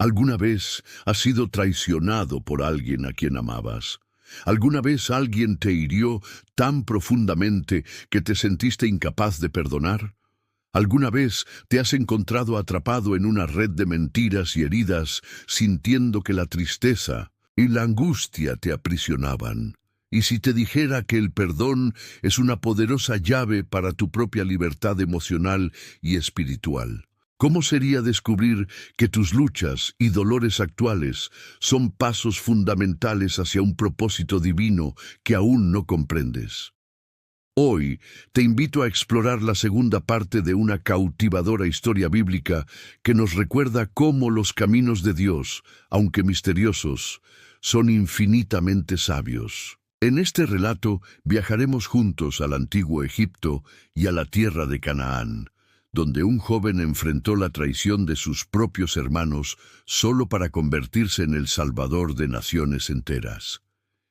¿Alguna vez has sido traicionado por alguien a quien amabas? ¿Alguna vez alguien te hirió tan profundamente que te sentiste incapaz de perdonar? ¿Alguna vez te has encontrado atrapado en una red de mentiras y heridas, sintiendo que la tristeza y la angustia te aprisionaban? Y si te dijera que el perdón es una poderosa llave para tu propia libertad emocional y espiritual, ¿cómo sería descubrir que tus luchas y dolores actuales son pasos fundamentales hacia un propósito divino que aún no comprendes? Hoy te invito a explorar la segunda parte de una cautivadora historia bíblica que nos recuerda cómo los caminos de Dios, aunque misteriosos, son infinitamente sabios. En este relato viajaremos juntos al antiguo Egipto y a la tierra de Canaán, donde un joven enfrentó la traición de sus propios hermanos solo para convertirse en el salvador de naciones enteras.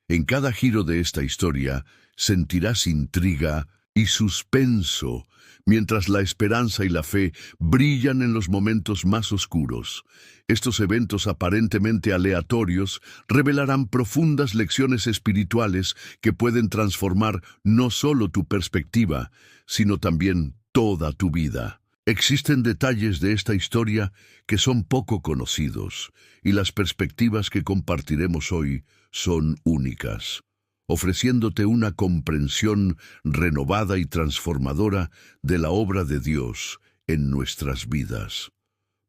En cada giro de esta historia sentirás intriga y suspenso, mientras la esperanza y la fe brillan en los momentos más oscuros. Estos eventos aparentemente aleatorios revelarán profundas lecciones espirituales que pueden transformar no solo tu perspectiva, sino también toda tu vida. Existen detalles de esta historia que son poco conocidos, y las perspectivas que compartiremos hoy son únicas, ofreciéndote una comprensión renovada y transformadora de la obra de Dios en nuestras vidas.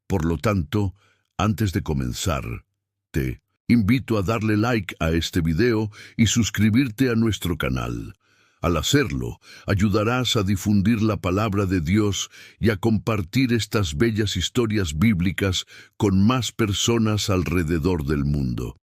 Por lo tanto, antes de comenzar, te invito a darle like a este video y suscribirte a nuestro canal. Al hacerlo, ayudarás a difundir la palabra de Dios y a compartir estas bellas historias bíblicas con más personas alrededor del mundo.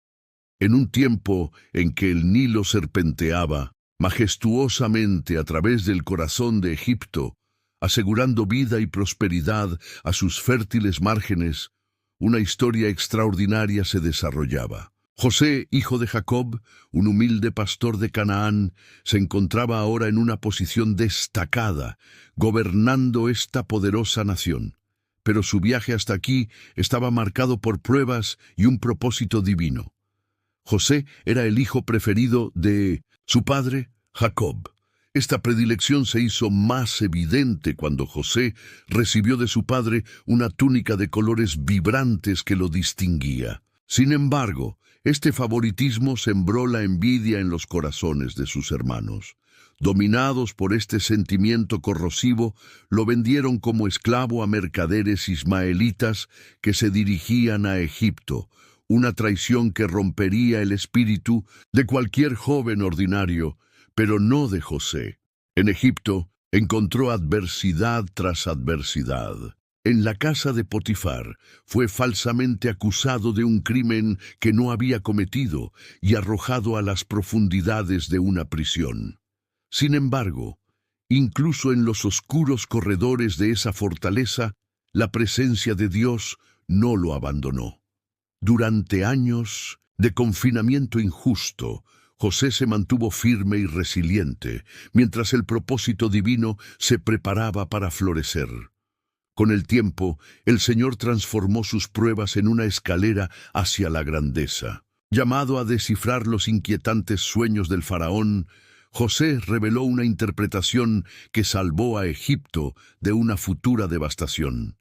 En un tiempo en que el Nilo serpenteaba majestuosamente a través del corazón de Egipto, asegurando vida y prosperidad a sus fértiles márgenes, una historia extraordinaria se desarrollaba. José, hijo de Jacob, un humilde pastor de Canaán, se encontraba ahora en una posición destacada, gobernando esta poderosa nación. Pero su viaje hasta aquí estaba marcado por pruebas y un propósito divino. José era el hijo preferido de su padre, Jacob. Esta predilección se hizo más evidente cuando José recibió de su padre una túnica de colores vibrantes que lo distinguía. Sin embargo, este favoritismo sembró la envidia en los corazones de sus hermanos. Dominados por este sentimiento corrosivo, lo vendieron como esclavo a mercaderes ismaelitas que se dirigían a Egipto, una traición que rompería el espíritu de cualquier joven ordinario, pero no de José. En Egipto encontró adversidad tras adversidad. En la casa de Potifar fue falsamente acusado de un crimen que no había cometido y arrojado a las profundidades de una prisión. Sin embargo, incluso en los oscuros corredores de esa fortaleza, la presencia de Dios no lo abandonó. Durante años de confinamiento injusto, José se mantuvo firme y resiliente, mientras el propósito divino se preparaba para florecer. Con el tiempo, el Señor transformó sus pruebas en una escalera hacia la grandeza. Llamado a descifrar los inquietantes sueños del faraón, José reveló una interpretación que salvó a Egipto de una futura devastación.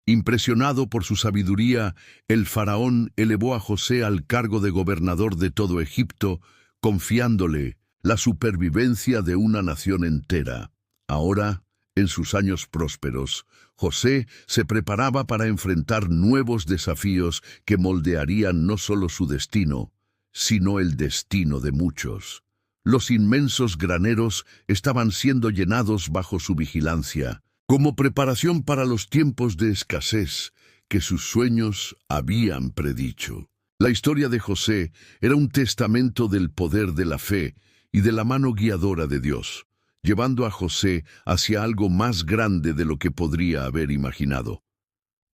Impresionado por su sabiduría, el faraón elevó a José al cargo de gobernador de todo Egipto, confiándole la supervivencia de una nación entera. Ahora, en sus años prósperos, José se preparaba para enfrentar nuevos desafíos que moldearían no solo su destino, sino el destino de muchos. Los inmensos graneros estaban siendo llenados bajo su vigilancia, como preparación para los tiempos de escasez que sus sueños habían predicho. La historia de José era un testamento del poder de la fe y de la mano guiadora de Dios, llevando a José hacia algo más grande de lo que podría haber imaginado.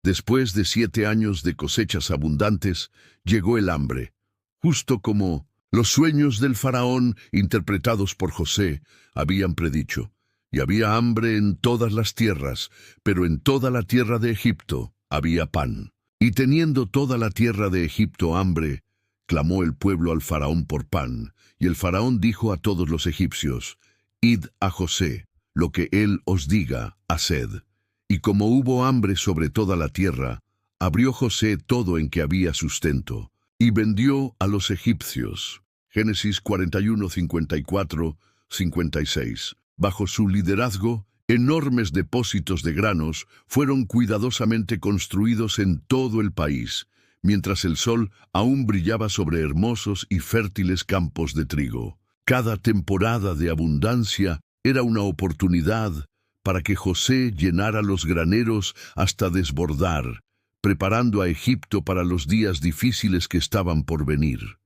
Después de 7 años de cosechas abundantes, llegó el hambre, justo como los sueños del faraón, interpretados por José, habían predicho. Y había hambre en todas las tierras, pero en toda la tierra de Egipto había pan. Y teniendo toda la tierra de Egipto hambre, clamó el pueblo al faraón por pan, y el faraón dijo a todos los egipcios: Id a José, lo que él os diga, haced. Y como hubo hambre sobre toda la tierra, abrió José todo en que había sustento, y vendió a los egipcios. Génesis 41, 54, 56. Bajo su liderazgo, enormes depósitos de granos fueron cuidadosamente construidos en todo el país, mientras el sol aún brillaba sobre hermosos y fértiles campos de trigo. Cada temporada de abundancia era una oportunidad para que José llenara los graneros hasta desbordar, preparando a Egipto para los días difíciles que estaban por venir.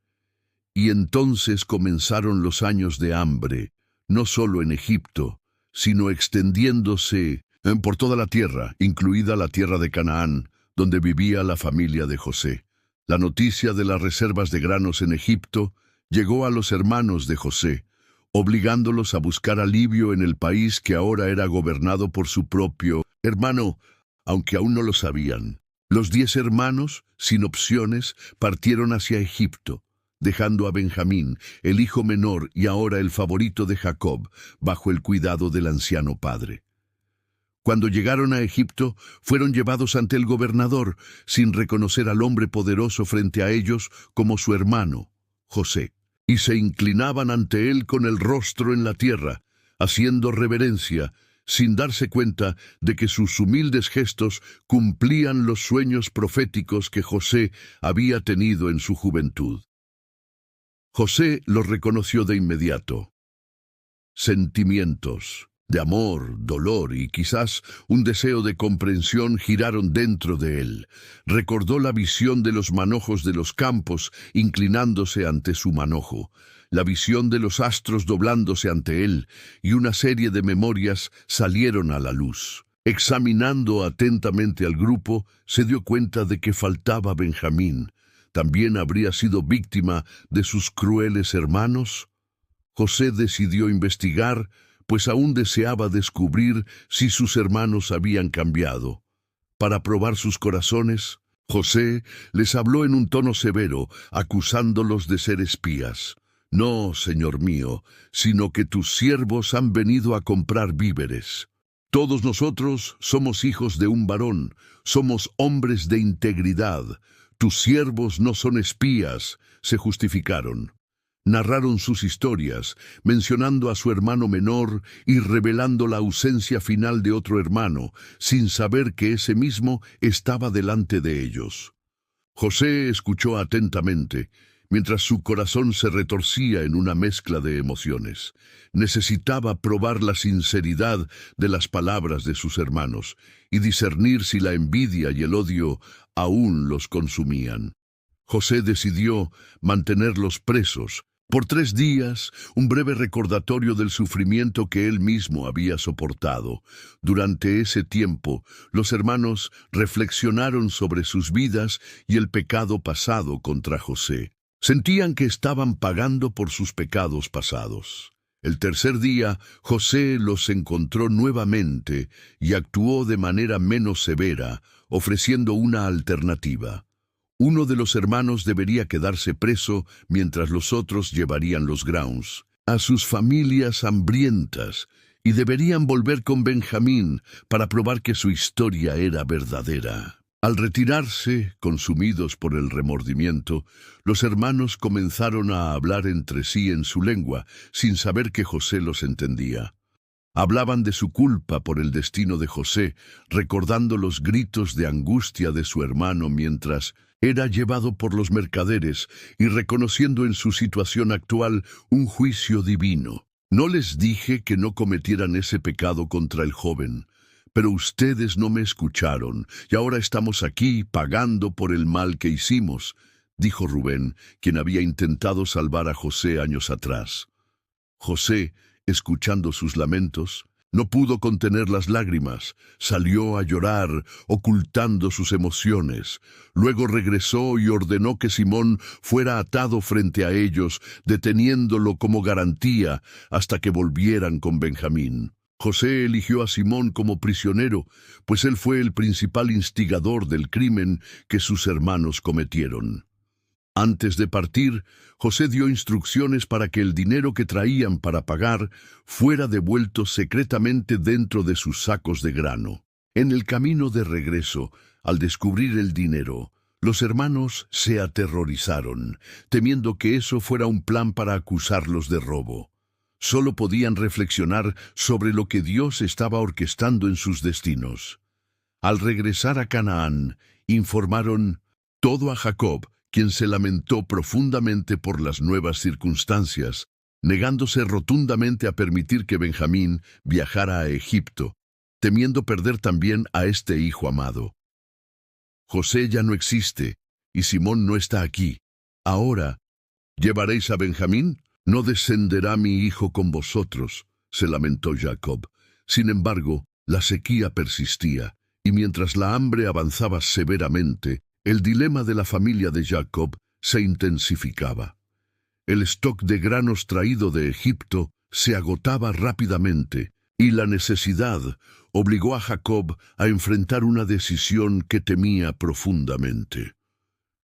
Y entonces comenzaron los años de hambre, no solo en Egipto, sino extendiéndose por toda la tierra, incluida la tierra de Canaán, donde vivía la familia de José. La noticia de las reservas de granos en Egipto llegó a los hermanos de José, obligándolos a buscar alivio en el país que ahora era gobernado por su propio hermano, aunque aún no lo sabían. Los 10 hermanos, sin opciones, partieron hacia Egipto, dejando a Benjamín, el hijo menor y ahora el favorito de Jacob, bajo el cuidado del anciano padre. Cuando llegaron a Egipto, fueron llevados ante el gobernador, sin reconocer al hombre poderoso frente a ellos como su hermano, José, y se inclinaban ante él con el rostro en la tierra, haciendo reverencia, sin darse cuenta de que sus humildes gestos cumplían los sueños proféticos que José había tenido en su juventud. José los reconoció de inmediato. Sentimientos de amor, dolor y quizás un deseo de comprensión giraron dentro de él. Recordó la visión de los manojos de los campos inclinándose ante su manojo, la visión de los astros doblándose ante él, y una serie de memorias salieron a la luz. Examinando atentamente al grupo, se dio cuenta de que faltaba Benjamín. ¿También habría sido víctima de sus crueles hermanos? José decidió investigar, pues aún deseaba descubrir si sus hermanos habían cambiado. Para probar sus corazones, José les habló en un tono severo, acusándolos de ser espías. No, señor mío, sino que tus siervos han venido a comprar víveres. Todos nosotros somos hijos de un varón, somos hombres de integridad. Tus siervos no son espías, se justificaron. Narraron sus historias, mencionando a su hermano menor y revelando la ausencia final de otro hermano, sin saber que ese mismo estaba delante de ellos. José escuchó atentamente, mientras su corazón se retorcía en una mezcla de emociones. Necesitaba probar la sinceridad de las palabras de sus hermanos y discernir si la envidia y el odio aún los consumían. José decidió mantenerlos presos. Por 3 días, un breve recordatorio del sufrimiento que él mismo había soportado. Durante ese tiempo, los hermanos reflexionaron sobre sus vidas y el pecado pasado contra José. Sentían que estaban pagando por sus pecados pasados. El tercer día, José los encontró nuevamente y actuó de manera menos severa, ofreciendo una alternativa. Uno de los hermanos debería quedarse preso mientras los otros llevarían los granos a sus familias hambrientas y deberían volver con Benjamín para probar que su historia era verdadera. Al retirarse, consumidos por el remordimiento, los hermanos comenzaron a hablar entre sí en su lengua, sin saber que José los entendía. Hablaban de su culpa por el destino de José, recordando los gritos de angustia de su hermano mientras era llevado por los mercaderes y reconociendo en su situación actual un juicio divino. No les dije que no cometieran ese pecado contra el joven, pero ustedes no me escucharon y ahora estamos aquí pagando por el mal que hicimos, dijo Rubén, quien había intentado salvar a José años atrás. José, escuchando sus lamentos, no pudo contener las lágrimas, salió a llorar, ocultando sus emociones. Luego regresó y ordenó que Simón fuera atado frente a ellos, deteniéndolo como garantía hasta que volvieran con Benjamín. José eligió a Simón como prisionero, pues él fue el principal instigador del crimen que sus hermanos cometieron. Antes de partir, José dio instrucciones para que el dinero que traían para pagar fuera devuelto secretamente dentro de sus sacos de grano. En el camino de regreso, al descubrir el dinero, los hermanos se aterrorizaron, temiendo que eso fuera un plan para acusarlos de robo. Solo podían reflexionar sobre lo que Dios estaba orquestando en sus destinos. Al regresar a Canaán, informaron todo a Jacob, quien se lamentó profundamente por las nuevas circunstancias, negándose rotundamente a permitir que Benjamín viajara a Egipto, temiendo perder también a este hijo amado. José ya no existe, y Simón no está aquí. Ahora, ¿llevaréis a Benjamín? No descenderá mi hijo con vosotros, se lamentó Jacob. Sin embargo, la sequía persistía, y mientras la hambre avanzaba severamente, el dilema de la familia de Jacob se intensificaba. El stock de granos traído de Egipto se agotaba rápidamente, y la necesidad obligó a Jacob a enfrentar una decisión que temía profundamente.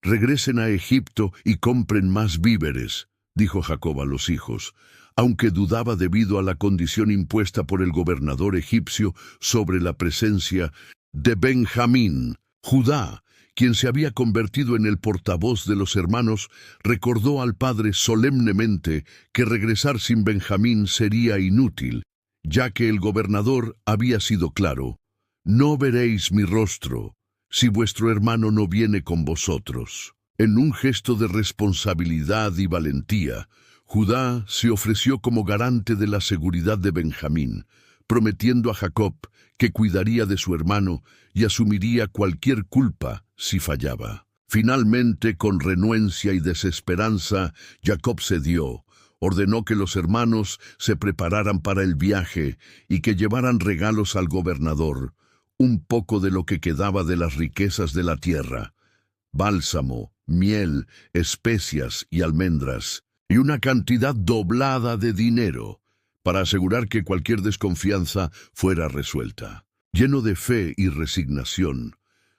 «Regresen a Egipto y compren más víveres», dijo Jacob a los hijos, aunque dudaba debido a la condición impuesta por el gobernador egipcio sobre la presencia de Benjamín. Judá, quien se había convertido en el portavoz de los hermanos, recordó al padre solemnemente que regresar sin Benjamín sería inútil, ya que el gobernador había sido claro: «No veréis mi rostro si vuestro hermano no viene con vosotros». En un gesto de responsabilidad y valentía, Judá se ofreció como garante de la seguridad de Benjamín, prometiendo a Jacob que cuidaría de su hermano y asumiría cualquier culpa si fallaba. Finalmente, con renuencia y desesperanza, Jacob cedió. Ordenó que los hermanos se prepararan para el viaje y que llevaran regalos al gobernador, un poco de lo que quedaba de las riquezas de la tierra: bálsamo, miel, especias y almendras, y una cantidad doblada de dinero, para asegurar que cualquier desconfianza fuera resuelta. Lleno de fe y resignación,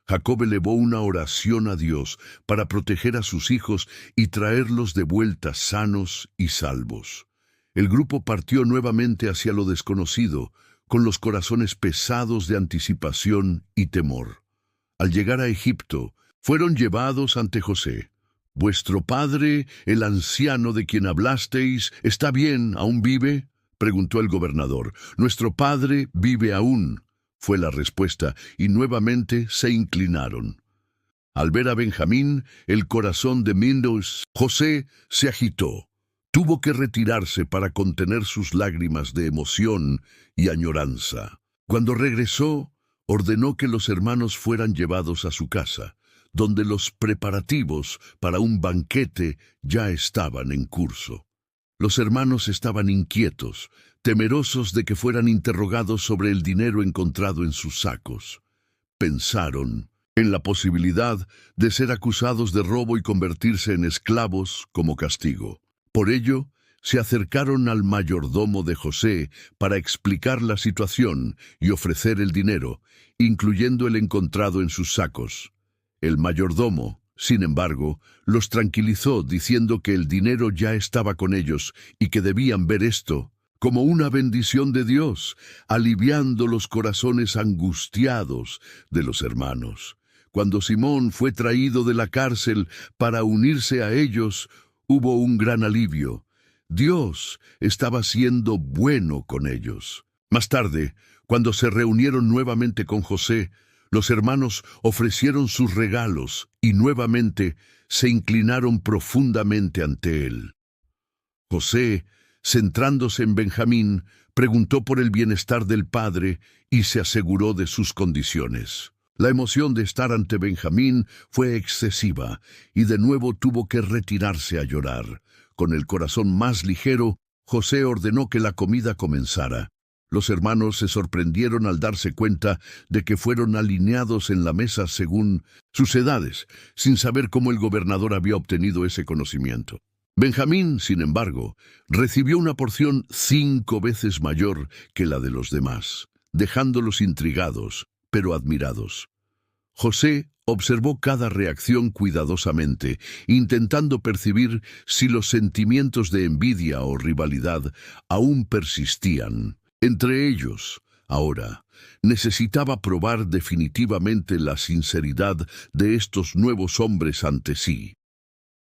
Jacob elevó una oración a Dios para proteger a sus hijos y traerlos de vuelta sanos y salvos. El grupo partió nuevamente hacia lo desconocido, con los corazones pesados de anticipación y temor. Al llegar a Egipto, fueron llevados ante José. «¿Vuestro padre, el anciano de quien hablasteis, está bien, aún vive?», preguntó el gobernador. «Nuestro padre vive aún», fue la respuesta, y nuevamente se inclinaron. Al ver a Benjamín, el corazón de José se agitó. Tuvo que retirarse para contener sus lágrimas de emoción y añoranza. Cuando regresó, ordenó que los hermanos fueran llevados a su casa, donde los preparativos para un banquete ya estaban en curso. Los hermanos estaban inquietos, temerosos de que fueran interrogados sobre el dinero encontrado en sus sacos. Pensaron en la posibilidad de ser acusados de robo y convertirse en esclavos como castigo. Por ello, se acercaron al mayordomo de José para explicar la situación y ofrecer el dinero, incluyendo el encontrado en sus sacos. El mayordomo, sin embargo, los tranquilizó diciendo que el dinero ya estaba con ellos y que debían ver esto como una bendición de Dios, aliviando los corazones angustiados de los hermanos. Cuando Simón fue traído de la cárcel para unirse a ellos, hubo un gran alivio. Dios estaba siendo bueno con ellos. Más tarde, cuando se reunieron nuevamente con José, los hermanos ofrecieron sus regalos y nuevamente se inclinaron profundamente ante él. José, centrándose en Benjamín, preguntó por el bienestar del padre y se aseguró de sus condiciones. La emoción de estar ante Benjamín fue excesiva y de nuevo tuvo que retirarse a llorar. Con el corazón más ligero, José ordenó que la comida comenzara. Los hermanos se sorprendieron al darse cuenta de que fueron alineados en la mesa según sus edades, sin saber cómo el gobernador había obtenido ese conocimiento. Benjamín, sin embargo, recibió una porción 5 veces mayor que la de los demás, dejándolos intrigados, pero admirados. José observó cada reacción cuidadosamente, intentando percibir si los sentimientos de envidia o rivalidad aún persistían. Entre ellos, ahora, necesitaba probar definitivamente la sinceridad de estos nuevos hombres ante sí.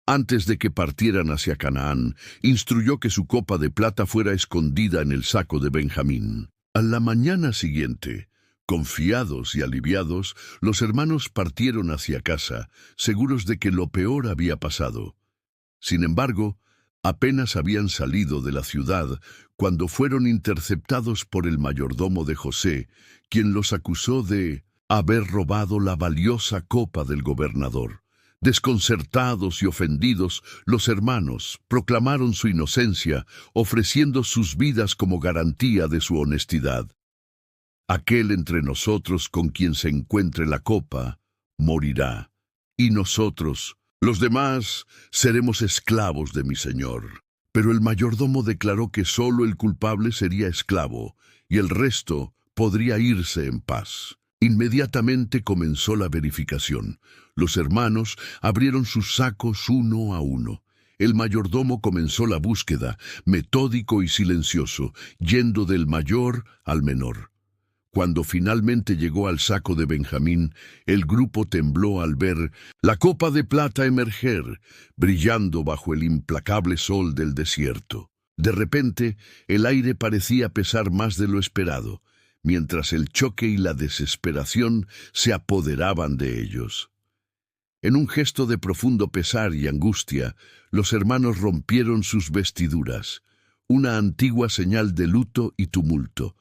Antes de que partieran hacia Canaán, instruyó que su copa de plata fuera escondida en el saco de Benjamín. A la mañana siguiente, confiados y aliviados, los hermanos partieron hacia casa, seguros de que lo peor había pasado. Sin embargo, apenas habían salido de la ciudad cuando fueron interceptados por el mayordomo de José, quien los acusó de haber robado la valiosa copa del gobernador. Desconcertados y ofendidos, los hermanos proclamaron su inocencia, ofreciendo sus vidas como garantía de su honestidad. Aquel entre nosotros con quien se encuentre la copa, morirá, y nosotros, los demás, seremos esclavos de mi señor. Pero el mayordomo declaró que solo el culpable sería esclavo, y el resto podría irse en paz. Inmediatamente comenzó la verificación. Los hermanos abrieron sus sacos uno a uno. El mayordomo comenzó la búsqueda, metódico y silencioso, yendo del mayor al menor. Cuando finalmente llegó al saco de Benjamín, el grupo tembló al ver la copa de plata emerger, brillando bajo el implacable sol del desierto. De repente, el aire parecía pesar más de lo esperado, mientras el choque y la desesperación se apoderaban de ellos. En un gesto de profundo pesar y angustia, los hermanos rompieron sus vestiduras, una antigua señal de luto y tumulto.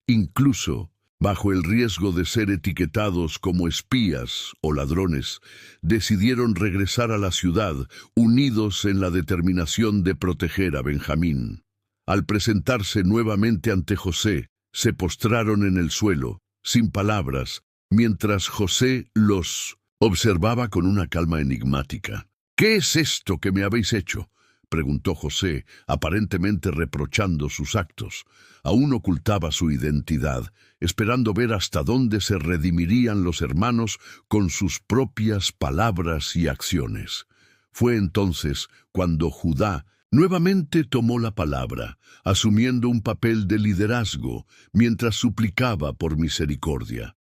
Incluso, bajo el riesgo de ser etiquetados como espías o ladrones, decidieron regresar a la ciudad, unidos en la determinación de proteger a Benjamín. Al presentarse nuevamente ante José, se postraron en el suelo, sin palabras, mientras José los observaba con una calma enigmática. «¿Qué es esto que me habéis hecho?», preguntó José, aparentemente reprochando sus actos. Aún ocultaba su identidad, esperando ver hasta dónde se redimirían los hermanos con sus propias palabras y acciones. Fue entonces cuando Judá nuevamente tomó la palabra, asumiendo un papel de liderazgo mientras suplicaba por misericordia.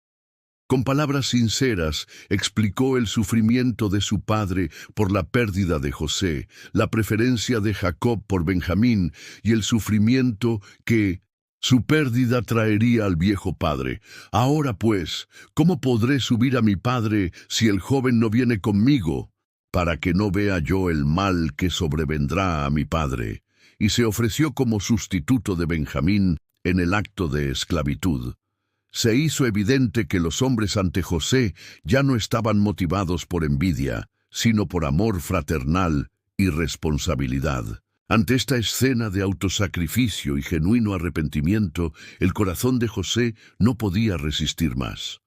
Con palabras sinceras explicó el sufrimiento de su padre por la pérdida de José, la preferencia de Jacob por Benjamín y el sufrimiento que su pérdida traería al viejo padre. «Ahora pues, ¿cómo podré subir a mi padre si el joven no viene conmigo, para que no vea yo el mal que sobrevendrá a mi padre?» Y se ofreció como sustituto de Benjamín en el acto de esclavitud. Se hizo evidente que los hombres ante José ya no estaban motivados por envidia, sino por amor fraternal y responsabilidad. Ante esta escena de autosacrificio y genuino arrepentimiento, el corazón de José no podía resistir más.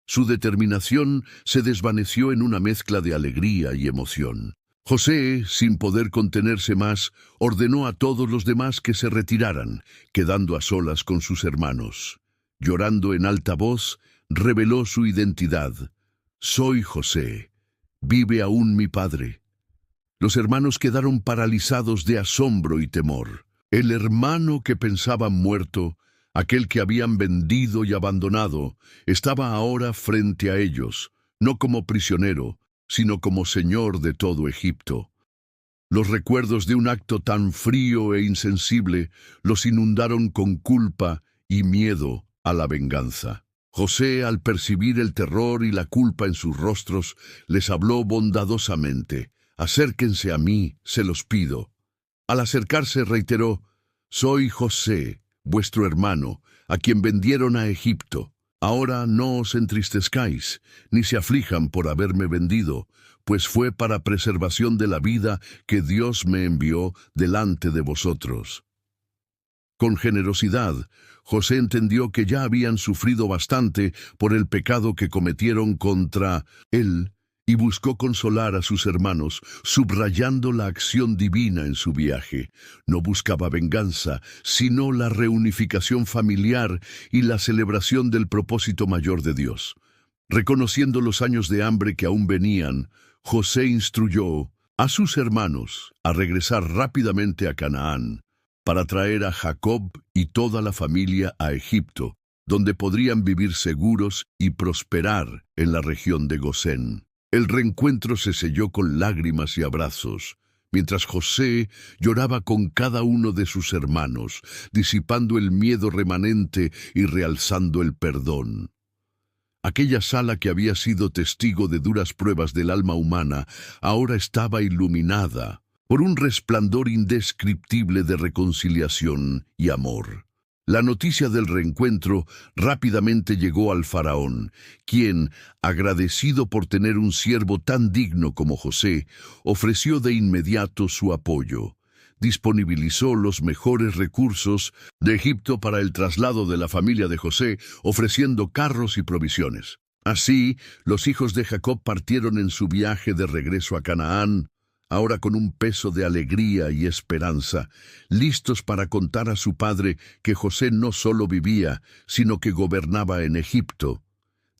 Su determinación se desvaneció en una mezcla de alegría y emoción. José, sin poder contenerse más, ordenó a todos los demás que se retiraran, quedando a solas con sus hermanos. Llorando en alta voz, reveló su identidad. «Soy José. ¿Vive aún mi padre?». Los hermanos quedaron paralizados de asombro y temor. El hermano que pensaban muerto, aquel que habían vendido y abandonado, estaba ahora frente a ellos, no como prisionero, sino como señor de todo Egipto. Los recuerdos de un acto tan frío e insensible los inundaron con culpa y miedo a la venganza. José, al percibir el terror y la culpa en sus rostros, les habló bondadosamente. «Acérquense a mí, se los pido». Al acercarse reiteró: «Soy José, vuestro hermano, a quien vendieron a Egipto. Ahora no os entristezcáis, ni se aflijan por haberme vendido, pues fue para preservación de la vida que Dios me envió delante de vosotros». Con generosidad, José entendió que ya habían sufrido bastante por el pecado que cometieron contra él y buscó consolar a sus hermanos, subrayando la acción divina en su viaje. No buscaba venganza, sino la reunificación familiar y la celebración del propósito mayor de Dios. Reconociendo los años de hambre que aún venían, José instruyó a sus hermanos a regresar rápidamente a Canaán para traer a Jacob y toda la familia a Egipto, donde podrían vivir seguros y prosperar en la región de Gosén. El reencuentro se selló con lágrimas y abrazos, mientras José lloraba con cada uno de sus hermanos, disipando el miedo remanente y realzando el perdón. Aquella sala que había sido testigo de duras pruebas del alma humana, ahora estaba iluminada por un resplandor indescriptible de reconciliación y amor. La noticia del reencuentro rápidamente llegó al faraón, quien, agradecido por tener un siervo tan digno como José, ofreció de inmediato su apoyo. Disponibilizó los mejores recursos de Egipto para el traslado de la familia de José, ofreciendo carros y provisiones. Así, los hijos de Jacob partieron en su viaje de regreso a Canaán, ahora con un peso de alegría y esperanza, listos para contar a su padre que José no solo vivía, sino que gobernaba en Egipto.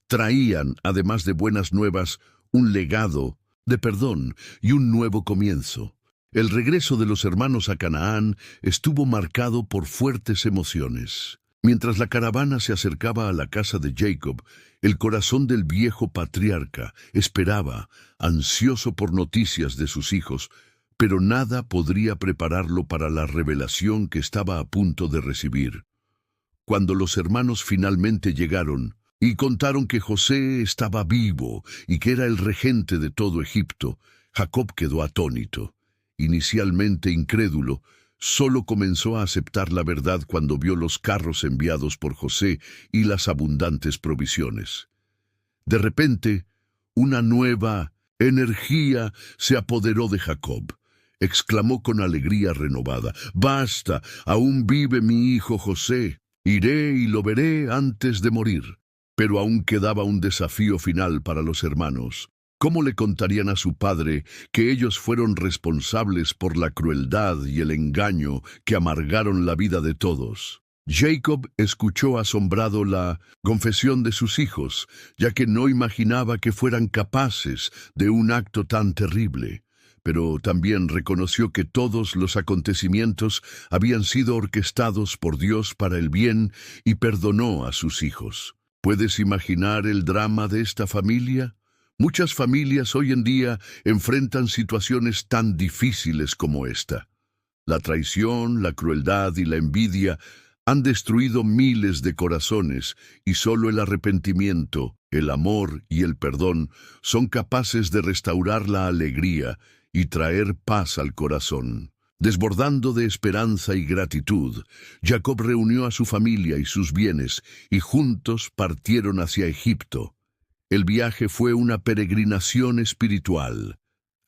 Traían, además de buenas nuevas, un legado de perdón y un nuevo comienzo. El regreso de los hermanos a Canaán estuvo marcado por fuertes emociones. Mientras la caravana se acercaba a la casa de Jacob, el corazón del viejo patriarca esperaba, ansioso por noticias de sus hijos, pero nada podría prepararlo para la revelación que estaba a punto de recibir. Cuando los hermanos finalmente llegaron y contaron que José estaba vivo y que era el regente de todo Egipto, Jacob quedó atónito. Inicialmente incrédulo, solo comenzó a aceptar la verdad cuando vio los carros enviados por José y las abundantes provisiones. De repente, una nueva energía se apoderó de Jacob. Exclamó con alegría renovada: «¡Basta! Aún vive mi hijo José. Iré y lo veré antes de morir». Pero aún quedaba un desafío final para los hermanos. ¿Cómo le contarían a su padre que ellos fueron responsables por la crueldad y el engaño que amargaron la vida de todos? Jacob escuchó asombrado la confesión de sus hijos, ya que no imaginaba que fueran capaces de un acto tan terrible. Pero también reconoció que todos los acontecimientos habían sido orquestados por Dios para el bien y perdonó a sus hijos. ¿Puedes imaginar el drama de esta familia? Muchas familias hoy en día enfrentan situaciones tan difíciles como esta. La traición, la crueldad y la envidia han destruido miles de corazones y solo el arrepentimiento, el amor y el perdón son capaces de restaurar la alegría y traer paz al corazón. Desbordando de esperanza y gratitud, Jacob reunió a su familia y sus bienes y juntos partieron hacia Egipto. El viaje fue una peregrinación espiritual.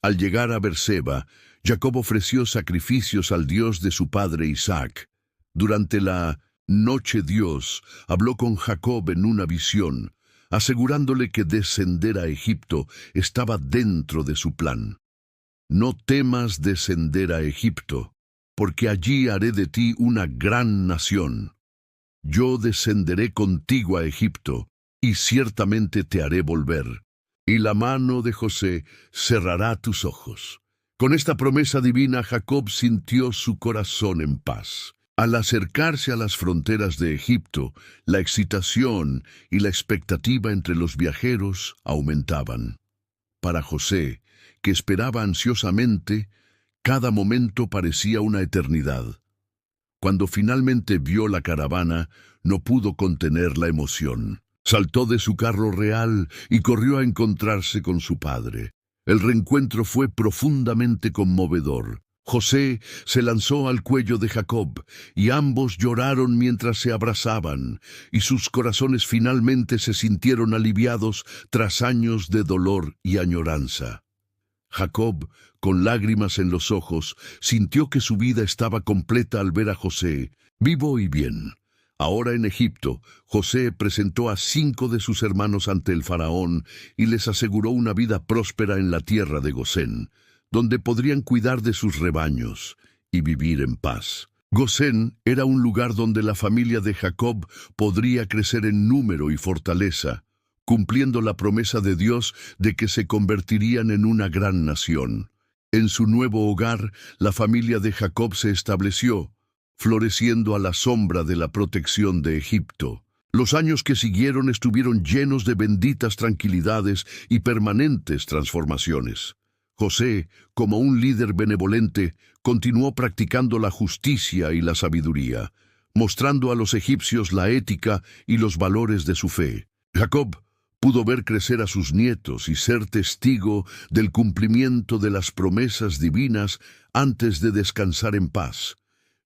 Al llegar a Berseba, Jacob ofreció sacrificios al Dios de su padre Isaac. Durante la noche Dios habló con Jacob en una visión, asegurándole que descender a Egipto estaba dentro de su plan. «No temas descender a Egipto, porque allí haré de ti una gran nación. Yo descenderé contigo a Egipto, y ciertamente te haré volver, y la mano de José cerrará tus ojos». Con esta promesa divina, Jacob sintió su corazón en paz. Al acercarse a las fronteras de Egipto, la excitación y la expectativa entre los viajeros aumentaban. Para José, que esperaba ansiosamente, cada momento parecía una eternidad. Cuando finalmente vio la caravana, no pudo contener la emoción. Saltó de su carro real y corrió a encontrarse con su padre. El reencuentro fue profundamente conmovedor. José se lanzó al cuello de Jacob, y ambos lloraron mientras se abrazaban, y sus corazones finalmente se sintieron aliviados tras años de dolor y añoranza. Jacob, con lágrimas en los ojos, sintió que su vida estaba completa al ver a José, vivo y bien. Ahora en Egipto, José presentó a 5 de sus hermanos ante el faraón y les aseguró una vida próspera en la tierra de Gosén, donde podrían cuidar de sus rebaños y vivir en paz. Gosén era un lugar donde la familia de Jacob podría crecer en número y fortaleza, cumpliendo la promesa de Dios de que se convertirían en una gran nación. En su nuevo hogar, la familia de Jacob se estableció, floreciendo a la sombra de la protección de Egipto. Los años que siguieron estuvieron llenos de benditas tranquilidades y permanentes transformaciones. José, como un líder benevolente, continuó practicando la justicia y la sabiduría, mostrando a los egipcios la ética y los valores de su fe. Jacob pudo ver crecer a sus nietos y ser testigo del cumplimiento de las promesas divinas antes de descansar en paz,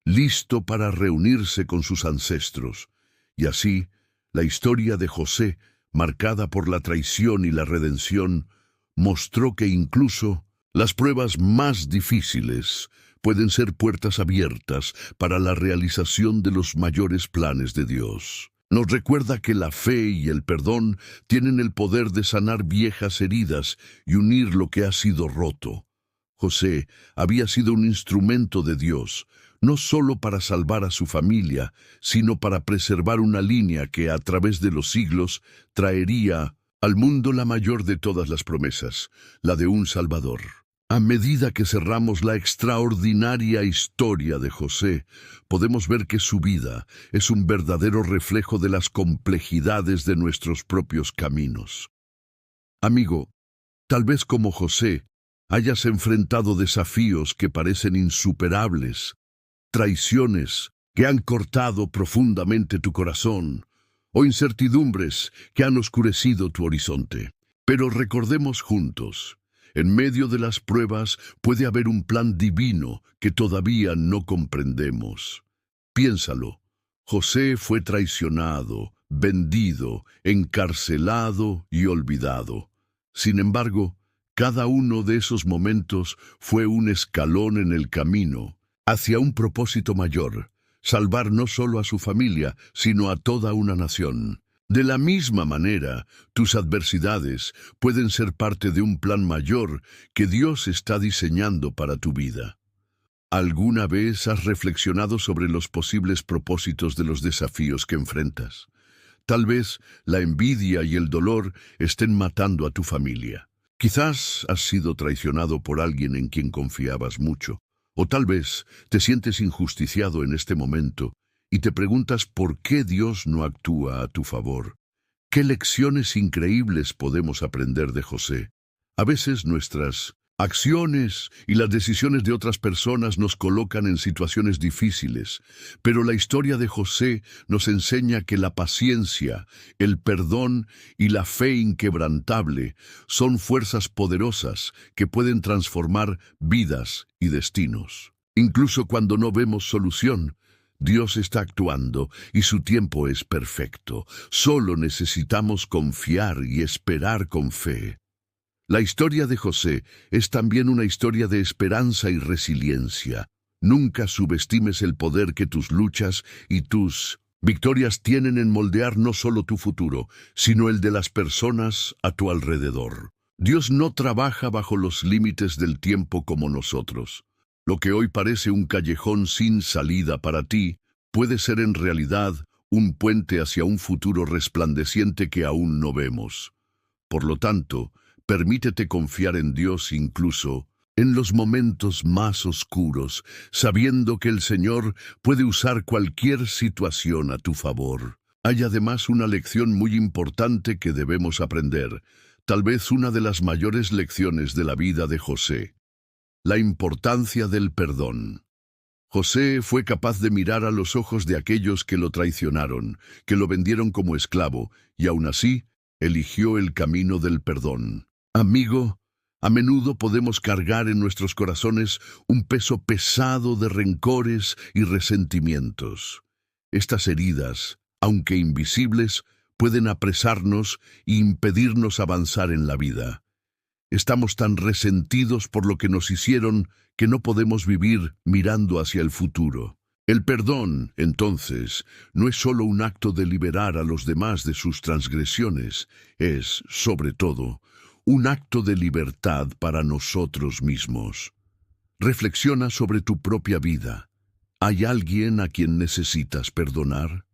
listo para reunirse con sus ancestros. Y así, la historia de José, marcada por la traición y la redención, mostró que incluso las pruebas más difíciles pueden ser puertas abiertas para la realización de los mayores planes de Dios. Nos recuerda que la fe y el perdón tienen el poder de sanar viejas heridas y unir lo que ha sido roto. José había sido un instrumento de Dios, no solo para salvar a su familia, sino para preservar una línea que a través de los siglos traería al mundo la mayor de todas las promesas, la de un Salvador. A medida que cerramos la extraordinaria historia de José, podemos ver que su vida es un verdadero reflejo de las complejidades de nuestros propios caminos. Amigo, tal vez como José, hayas enfrentado desafíos que parecen insuperables, traiciones que han cortado profundamente tu corazón, o incertidumbres que han oscurecido tu horizonte. Pero recordemos juntos, en medio de las pruebas puede haber un plan divino que todavía no comprendemos. Piénsalo, José fue traicionado, vendido, encarcelado y olvidado. Sin embargo, cada uno de esos momentos fue un escalón en el camino hacia un propósito mayor, salvar no solo a su familia, sino a toda una nación. De la misma manera, tus adversidades pueden ser parte de un plan mayor que Dios está diseñando para tu vida. ¿Alguna vez has reflexionado sobre los posibles propósitos de los desafíos que enfrentas? Tal vez la envidia y el dolor estén matando a tu familia. Quizás has sido traicionado por alguien en quien confiabas mucho. O tal vez te sientes injusticiado en este momento y te preguntas por qué Dios no actúa a tu favor. ¿Qué lecciones increíbles podemos aprender de José? A veces nuestras acciones y las decisiones de otras personas nos colocan en situaciones difíciles, pero la historia de José nos enseña que la paciencia, el perdón y la fe inquebrantable son fuerzas poderosas que pueden transformar vidas y destinos. Incluso cuando no vemos solución, Dios está actuando y su tiempo es perfecto. Solo necesitamos confiar y esperar con fe. La historia de José es también una historia de esperanza y resiliencia. Nunca subestimes el poder que tus luchas y tus victorias tienen en moldear no solo tu futuro, sino el de las personas a tu alrededor. Dios no trabaja bajo los límites del tiempo como nosotros. Lo que hoy parece un callejón sin salida para ti, puede ser en realidad un puente hacia un futuro resplandeciente que aún no vemos. Por lo tanto, permítete confiar en Dios incluso en los momentos más oscuros, sabiendo que el Señor puede usar cualquier situación a tu favor. Hay además una lección muy importante que debemos aprender, tal vez una de las mayores lecciones de la vida de José: la importancia del perdón. José fue capaz de mirar a los ojos de aquellos que lo traicionaron, que lo vendieron como esclavo, y aún así eligió el camino del perdón. Amigo, a menudo podemos cargar en nuestros corazones un peso pesado de rencores y resentimientos. Estas heridas, aunque invisibles, pueden apresarnos e impedirnos avanzar en la vida. Estamos tan resentidos por lo que nos hicieron que no podemos vivir mirando hacia el futuro. El perdón, entonces, no es solo un acto de liberar a los demás de sus transgresiones, es, sobre todo, un acto de libertad para nosotros mismos. Reflexiona sobre tu propia vida. ¿Hay alguien a quien necesitas perdonar?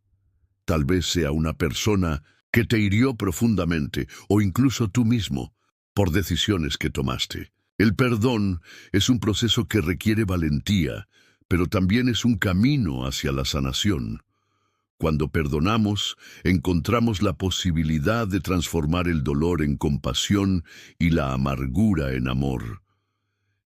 Tal vez sea una persona que te hirió profundamente, o incluso tú mismo, por decisiones que tomaste. El perdón es un proceso que requiere valentía, pero también es un camino hacia la sanación. Cuando perdonamos, encontramos la posibilidad de transformar el dolor en compasión y la amargura en amor.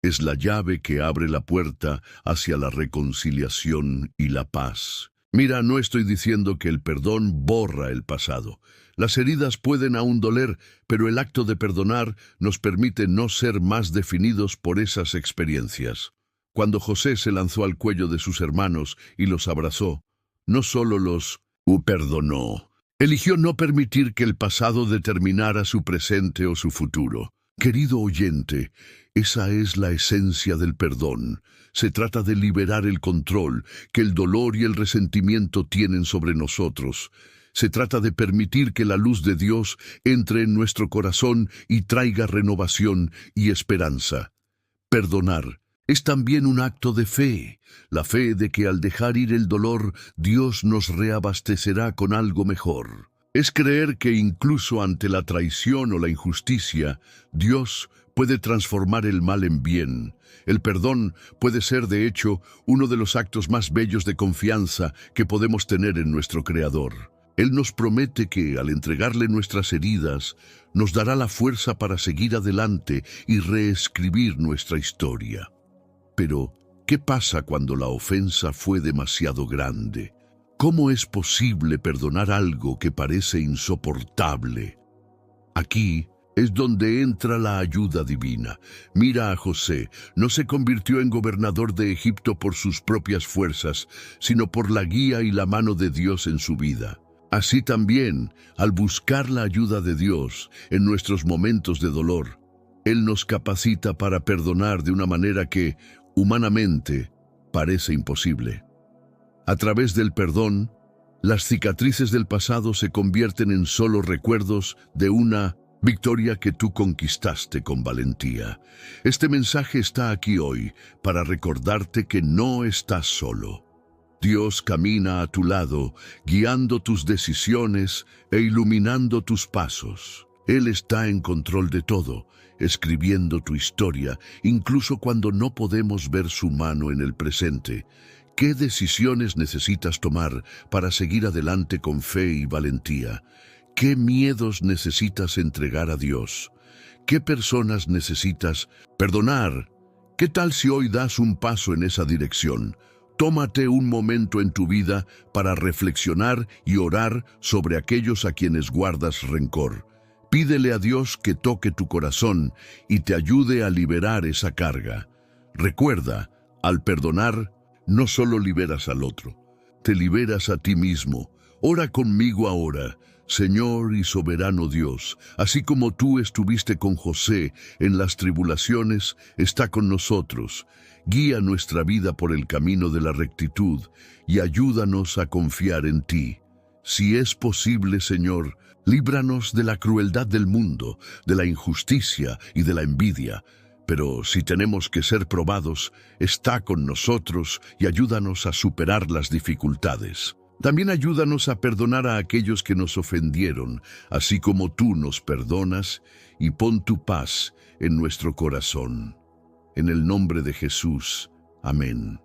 Es la llave que abre la puerta hacia la reconciliación y la paz. Mira, no estoy diciendo que el perdón borra el pasado. Las heridas pueden aún doler, pero el acto de perdonar nos permite no ser más definidos por esas experiencias. Cuando José se lanzó al cuello de sus hermanos y los abrazó, no solo los perdonó, eligió no permitir que el pasado determinara su presente o su futuro. Querido oyente, esa es la esencia del perdón. Se trata de liberar el control que el dolor y el resentimiento tienen sobre nosotros. Se trata de permitir que la luz de Dios entre en nuestro corazón y traiga renovación y esperanza. Perdonar es también un acto de fe, la fe de que al dejar ir el dolor, Dios nos reabastecerá con algo mejor. Es creer que incluso ante la traición o la injusticia, Dios puede transformar el mal en bien. El perdón puede ser, de hecho, uno de los actos más bellos de confianza que podemos tener en nuestro Creador. Él nos promete que, al entregarle nuestras heridas, nos dará la fuerza para seguir adelante y reescribir nuestra historia. Pero, ¿qué pasa cuando la ofensa fue demasiado grande? ¿Cómo es posible perdonar algo que parece insoportable? Aquí es donde entra la ayuda divina. Mira a José, no se convirtió en gobernador de Egipto por sus propias fuerzas, sino por la guía y la mano de Dios en su vida. Así también, al buscar la ayuda de Dios en nuestros momentos de dolor, Él nos capacita para perdonar de una manera que, humanamente, parece imposible. A través del perdón, las cicatrices del pasado se convierten en solo recuerdos de una victoria que tú conquistaste con valentía. Este mensaje está aquí hoy para recordarte que no estás solo. Dios camina a tu lado, guiando tus decisiones e iluminando tus pasos. Él está en control de todo, escribiendo tu historia, incluso cuando no podemos ver su mano en el presente. ¿Qué decisiones necesitas tomar para seguir adelante con fe y valentía? ¿Qué miedos necesitas entregar a Dios? ¿Qué personas necesitas perdonar? ¿Qué tal si hoy das un paso en esa dirección? Tómate un momento en tu vida para reflexionar y orar sobre aquellos a quienes guardas rencor. Pídele a Dios que toque tu corazón y te ayude a liberar esa carga. Recuerda, al perdonar, no solo liberas al otro, te liberas a ti mismo. Ora conmigo ahora. Señor y soberano Dios, así como tú estuviste con José en las tribulaciones, está con nosotros. Guía nuestra vida por el camino de la rectitud y ayúdanos a confiar en ti. Si es posible, Señor, líbranos de la crueldad del mundo, de la injusticia y de la envidia. Pero si tenemos que ser probados, está con nosotros y ayúdanos a superar las dificultades. También ayúdanos a perdonar a aquellos que nos ofendieron, así como tú nos perdonas, y pon tu paz en nuestro corazón. En el nombre de Jesús. Amén.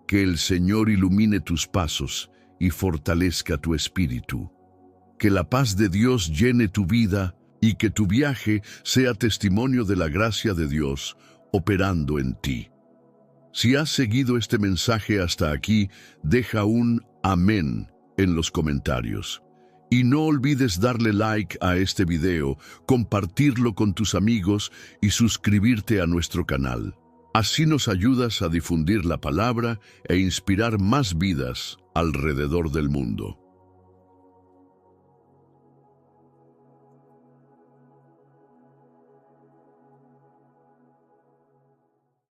Que el Señor ilumine tus pasos y fortalezca tu espíritu. Que la paz de Dios llene tu vida y que tu viaje sea testimonio de la gracia de Dios operando en ti. Si has seguido este mensaje hasta aquí, deja un amén en los comentarios. Y no olvides darle like a este video, compartirlo con tus amigos y suscribirte a nuestro canal. Así nos ayudas a difundir la palabra e inspirar más vidas alrededor del mundo.